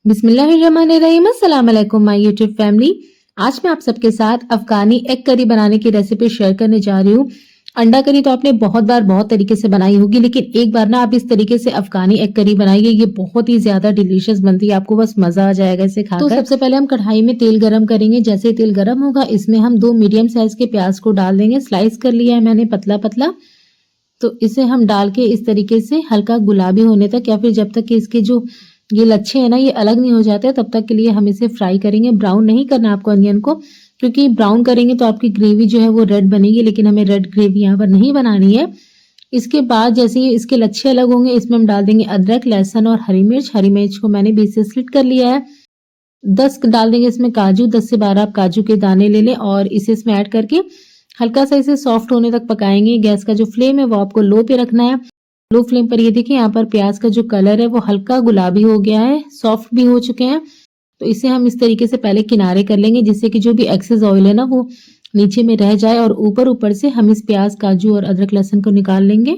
बिस्मिल्लाहिर्रहमानिर्रहीम। अस्सलाम वालेकुम माय यूट्यूब फैमिली। आज मैं आप सबके साथ अफगानी एग करी बनाने की रेसिपी शेयर करने जा रही हूँ। अंडा करी तो आपने बहुत बार बहुत तरीके से बनाई होगी, लेकिन एक बार ना आप इस तरीके से अफगानी एग करी बनाइए, ये बहुत ही ज्यादा डिलीशियस बनती है, आपको बस मजा आ जाएगा इसे खाकर। तो सबसे पहले हम कढ़ाई में तेल गरम करेंगे। जैसे ही तेल गरम होगा इसमें हम 2 मीडियम साइज के प्याज को डाल देंगे। स्लाइस कर लिया है मैंने पतला पतला। तो इसे हम डाल के इस तरीके से हल्का गुलाबी होने तक, या फिर जब तक कि इसके जो ये लच्छे हैं ना ये अलग नहीं हो जाते, तब तक के लिए हम इसे फ्राई करेंगे। ब्राउन नहीं करना आपको अनियन को, क्योंकि ब्राउन करेंगे तो आपकी ग्रेवी जो है वो रेड बनेगी, लेकिन हमें रेड ग्रेवी यहाँ पर नहीं बनानी है। इसके बाद जैसे ही इसके लच्छे अलग होंगे इसमें हम डाल देंगे अदरक, लहसुन और हरी मिर्च। हरी मिर्च को मैंने बीच से स्लिट कर लिया है। 10 डाल देंगे इसमें काजू, 10 से 12 आप काजू के दाने ले लें और इसे इसमें ऐड करके हल्का सा इसे सॉफ्ट होने तक पकाएंगे। गैस का जो फ्लेम है वो आपको लो पे रखना है। लो फ्लेम पर ये देखिए यहाँ पर प्याज का जो कलर है वो हल्का गुलाबी हो गया है, सॉफ्ट भी हो चुके हैं। तो इसे हम इस तरीके से पहले किनारे कर लेंगे, जिससे कि जो भी एक्सेस ऑयल है ना वो नीचे में रह जाए, और ऊपर ऊपर से हम इस प्याज, काजू और अदरक लहसुन को निकाल लेंगे।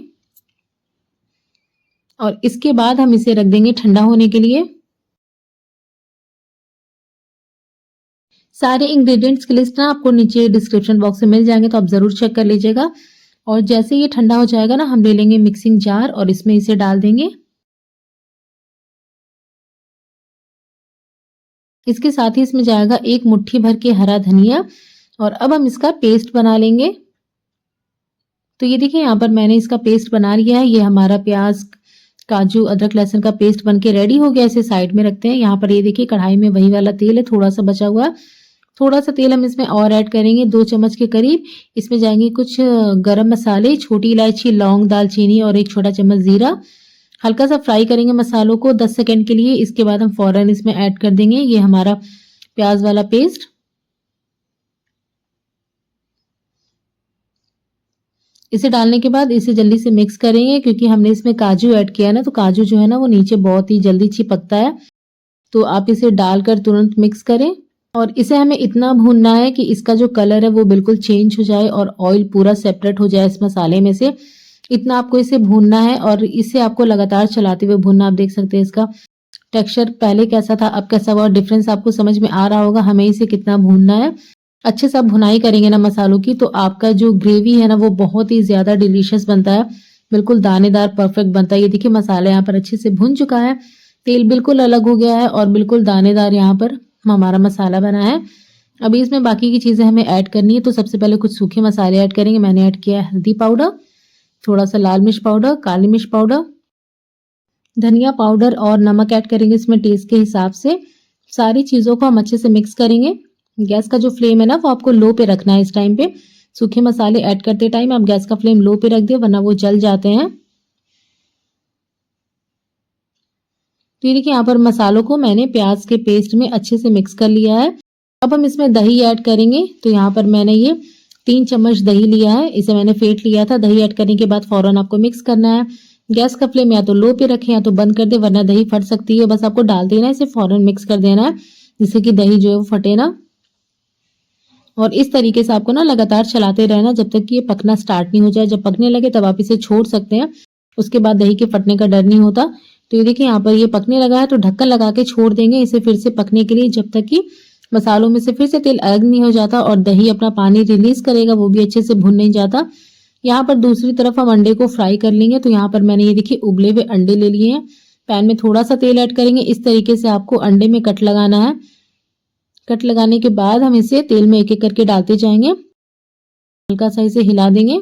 और इसके बाद हम इसे रख देंगे ठंडा होने के लिए। सारे इंग्रेडिएंट्स की लिस्ट ना आपको नीचे डिस्क्रिप्शन बॉक्स में मिल जाएंगे, तो आप जरूर चेक कर लीजिएगा। और जैसे ये ठंडा हो जाएगा ना हम ले लेंगे मिक्सिंग जार और इसमें इसे डाल देंगे। इसके साथ ही इसमें जाएगा 1 मुट्ठी भर के हरा धनिया, और अब हम इसका पेस्ट बना लेंगे। तो ये देखिए यहाँ पर मैंने इसका पेस्ट बना लिया है। ये हमारा प्याज, काजू, अदरक लहसुन का पेस्ट बनके रेडी हो गया। इसे साइड में रखते हैं। यहाँ पर ये देखिए कढ़ाई में वही वाला तेल है, थोड़ा सा बचा हुआ। थोड़ा सा तेल हम इसमें और ऐड करेंगे, 2 चम्मच के करीब। इसमें जाएंगे कुछ गरम मसाले, छोटी इलायची, लौंग, दालचीनी और 1 छोटा चम्मच जीरा। हल्का सा फ्राई करेंगे मसालों को 10 सेकंड के लिए। इसके बाद हम फौरन इसमें ऐड कर देंगे ये हमारा प्याज वाला पेस्ट। इसे डालने के बाद इसे जल्दी से मिक्स करेंगे, क्योंकि हमने इसमें काजू ऐड किया है ना, तो काजू जो है ना वो नीचे बहुत ही जल्दी चिपकता है। तो आप इसे डालकर तुरंत मिक्स करें, और इसे हमें इतना भूनना है कि इसका जो कलर है वो बिल्कुल चेंज हो जाए और ऑयल पूरा सेपरेट हो जाए इस मसाले में से। इतना आपको इसे भूनना है, और इसे आपको लगातार चलाते हुए भूनना। आप देख सकते हैं इसका टेक्सचर पहले कैसा था अब कैसा हुआ, डिफरेंस आपको समझ में आ रहा होगा हमें इसे कितना भूनना है। अच्छे से आप भुनाई करेंगे ना मसालों की, तो आपका जो ग्रेवी है ना वो बहुत ही ज्यादा डिलीशियस बनता है, बिल्कुल दानेदार परफेक्ट बनता है। ये देखिए मसाला यहाँ पर अच्छे से भुन चुका है, तेल बिल्कुल अलग हो गया है और बिल्कुल दानेदार यहाँ पर हमारा मसाला बना है। अभी इसमें बाकी की चीजें हमें ऐड करनी है। तो सबसे पहले कुछ सूखे मसाले ऐड करेंगे। मैंने ऐड किया है हल्दी पाउडर, थोड़ा सा लाल मिर्च पाउडर, काली मिर्च पाउडर, धनिया पाउडर और नमक ऐड करेंगे इसमें टेस्ट के हिसाब से। सारी चीजों को हम अच्छे से मिक्स करेंगे। गैस का जो फ्लेम है ना वो आपको लो पे रखना है इस टाइम पे। सूखे मसाले ऐड करते टाइम आप गैस का फ्लेम लो पे रख दे, वरना वो जल जाते हैं। तो ये देखिए यहाँ पर मसालों को मैंने प्याज के पेस्ट में अच्छे से मिक्स कर लिया है। अब हम इसमें दही ऐड करेंगे। तो यहाँ पर मैंने ये 3 चम्मच दही लिया है, इसे मैंने फेंट लिया था। दही ऐड करने के बाद फौरन आपको मिक्स करना है। गैस का फ्लेम या तो लो पे रखें या तो बंद कर दे, वरना दही फट सकती है। बस आपको डाल देना है, इसे फौरन मिक्स कर देना है, जिससे कि दही जो है वो फटे ना। और इस तरीके से आपको ना लगातार चलाते रहना जब तक कि ये पकना स्टार्ट नहीं हो जाए। जब पकने लगे तब आप इसे छोड़ सकते हैं, उसके बाद दही के फटने का डर नहीं होता। तो ये देखिए यहाँ पर ये पकने लगा है, तो ढक्कन लगा के छोड़ देंगे इसे फिर से पकने के लिए, जब तक कि मसालों में से फिर से तेल अलग नहीं हो जाता और दही अपना पानी रिलीज करेगा, वो भी अच्छे से भुन नहीं जाता। यहाँ पर दूसरी तरफ हम अंडे को फ्राई कर लेंगे। तो यहाँ पर मैंने ये देखिए उबले हुए अंडे ले लिए हैं। पैन में थोड़ा सा तेल ऐड करेंगे। इस तरीके से आपको अंडे में कट लगाना है। कट लगाने के बाद हम इसे तेल में एक एक करके डालते जाएंगे। हल्का सा इसे हिला देंगे।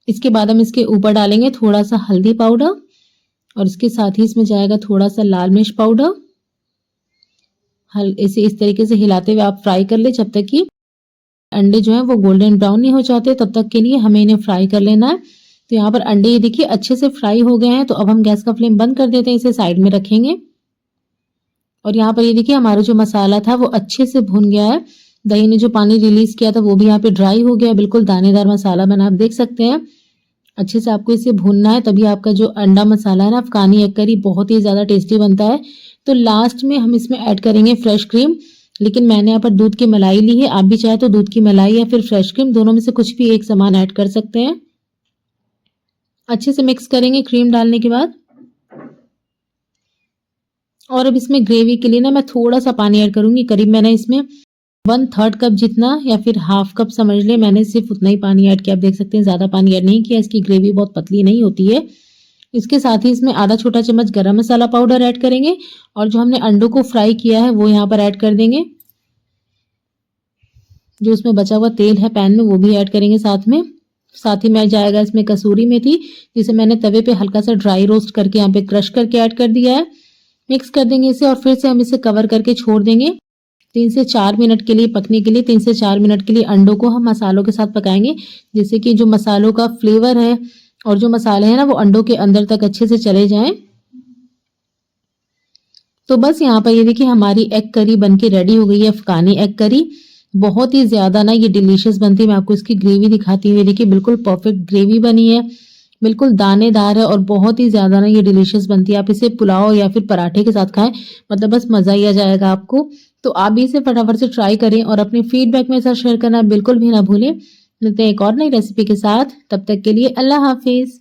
इसके बाद हम इसके ऊपर डालेंगे थोड़ा सा हल्दी पाउडर, और इसके साथ ही इसमें जाएगा थोड़ा सा लाल मिर्च पाउडर। इसे इस तरीके से हिलाते हुए आप फ्राई कर ले जब तक कि अंडे जो है वो गोल्डन ब्राउन नहीं हो जाते, तब तक के लिए हमें इन्हें फ्राई कर लेना है। तो यहाँ पर अंडे ये देखिए अच्छे से फ्राई हो गए हैं। तो अब हम गैस का फ्लेम बंद कर देते हैं, इसे साइड में रखेंगे। और यहाँ पर ये देखिए हमारा जो मसाला था वो अच्छे से भुन गया है। दही ने जो पानी रिलीज किया था वो भी यहाँ पे ड्राई हो गया है, बिल्कुल दानेदार मसाला बना, आप देख सकते हैं। अच्छे से आपको इसे भूनना है, तभी आपका जो अंडा मसाला है ना अफगानी एग करी बहुत ही ज्यादा टेस्टी बनता है। तो लास्ट में हम इसमें ऐड करेंगे फ्रेश क्रीम, लेकिन मैंने यहाँ पर दूध की मलाई ली है। आप भी चाहे तो दूध की मलाई या फिर फ्रेश क्रीम, दोनों में से कुछ भी एक सामान ऐड कर सकते हैं। अच्छे से मिक्स करेंगे क्रीम डालने के बाद। और अब इसमें ग्रेवी के लिए ना मैं थोड़ा-सा पानी ऐड करूँगी। करीब मैंने इसमें 1/3 कप जितना या फिर हाफ कप समझ लें, मैंने सिर्फ़ उतना ही पानी ऐड किया। आप देख सकते हैं ज़्यादा पानी ऐड नहीं किया, इसकी ग्रेवी बहुत पतली नहीं होती है। इसके साथ ही इसमें आधा छोटा चम्मच गरम मसाला पाउडर ऐड करेंगे और जो हमने अंडों को फ्राई किया है वो यहाँ पर ऐड कर देंगे। जो उसमें बचा हुआ तेल है पैन में वो भी ऐड करेंगे साथ में। साथ ही में जाएगा इसमें कसूरी मेथी, जिसे मैंने तवे पे हल्का सा ड्राई रोस्ट करके यहाँ पे क्रश करके ऐड कर दिया है। मिक्स कर देंगे इसे और फिर से हम इसे कवर करके छोड़ देंगे 3 से 4 मिनट के लिए पकने के लिए। 3 से 4 मिनट के लिए अंडों को हम मसालों के साथ पकाएंगे, जिससे कि जो मसालों का फ्लेवर है और जो मसाले हैं ना वो अंडों के अंदर तक अच्छे से चले जाएं। तो बस यहाँ पर ये देखिए हमारी एग करी बनके रेडी हो गई है, अफगानी एग करी। बहुत ही ज़्यादा ना ये डिलीशियस बनती है। मैं आपको इसकी ग्रेवी दिखाती हूँ। ये देखिए बिल्कुल परफेक्ट ग्रेवी बनी है, बिल्कुल दानेदार है और बहुत ही ज़्यादा ना ये डिलीशियस बनती है। आप इसे पुलाव या फिर पराठे के साथ खाएँ, मतलब बस मज़ा ही आ जाएगा आपको। तो आप भी इसे फटाफट से ट्राई करें और अपने फीडबैक मेरे साथ शेयर करना बिल्कुल भी ना भूलें। मिलते हैं एक और नई रेसिपी के साथ, तब तक के लिए अल्लाह हाफ़िज़।